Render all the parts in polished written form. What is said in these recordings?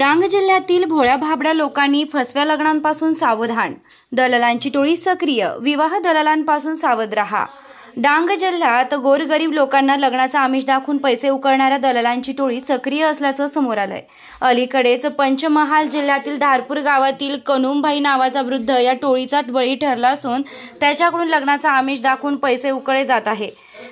डांग जिल्ह्यातील भोळ्या भाबड्या लोकांनी फसव्या लग्नांपासून सावधान, दलालांची टोळी सक्रिय, विवाह दलालांपासून सावध रहा। डांग जिल्ह्यात गोरगरीब लोकांना लग्नाचा आमिष दाखवून पैसे उकळणाऱ्या दलालांची टोळी सक्रिय असल्याचं समोर आलंय। अलीकडेच पंचमहाल जिल्ह्यातील धारपूर गावातील कनुमभाई नावाचा वृद्ध या टोळीचा बळी ठरला असून त्याच्याकडून लग्नाचा आमिष दाखवून पैसे उकळले जात आहे।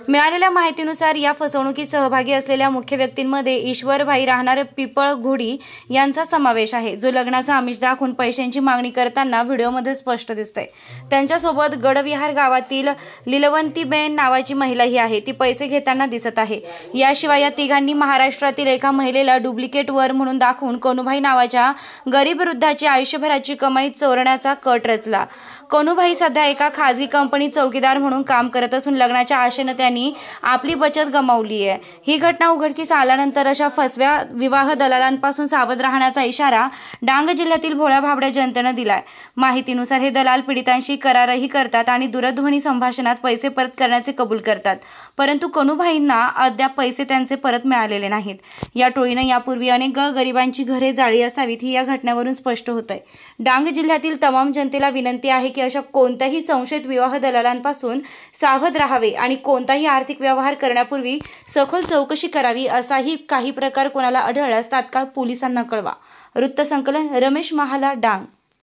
मिळालेल्या माहितीनुसार या फसवणुकीत सहभागी असलेल्या मुख्य व्यक्तींमध्ये ईश्वरभाई राहणार पिपळघोडी यांचा समावेश आहे, जो लग्नाचा आमिष दाखवून पैशांची मागणी करताना व्हिडिओमध्ये स्पष्ट दिसतंय। त्यांच्यासोबत गडविहार गावातील लीलवंतीबेन नावाची महिलाही आहे, ती पैसे घेताना दिसत आहे। याशिवाय या तिघांनी महाराष्ट्रातील एका महिलेला डुप्लिकेट वर म्हणून दाखवून कनुभाई नावाच्या गरीब वृद्धाची आयुष्यभराची कमाई चोरण्याचा कट रचला। कनुभाई सध्या एका खाजगी कंपनीत चौकीदार म्हणून काम करत असून लग्नाच्या आशेने त्यांनी आपली बचत गमावली आहे। ही घटना उघडकीस आल्यानंतर अशा फसव्या विवाह दलालांपासून सावध राहण्याचा इशारा डांग जिल्ह्यातील भोळ्या भाबड्या जनतेने दिलाय। माहितीनुसार हे दलाल पीडितांशी करारही करतात आणि दूरध्वनी संभाषणात पैसे परत करण्याचे कबूल करतात, परंतु कनुभाईंना अद्याप पैसे त्यांचे परत मिळालेले नाहीत। या टोळीने यापूर्वी अनेक गरिबांची घरे जाळली असावीत, ही या घटनेवरून स्पष्ट होतंय। डांग जिल्ह्यातील तमाम जनतेला विनंती आहे की अशा कोणत्याही संशयित विवाह दलालांपासून सावध राहावे आणि कोणताही आर्थिक व्यवहार करण्यापूर्वी सखोल चौकशी करावी। असाही काही प्रकार कोणाला आढळल्यास तात्काळ पोलिसांना कळवा। वृत्तसंकलन रमेश महाला, डांग।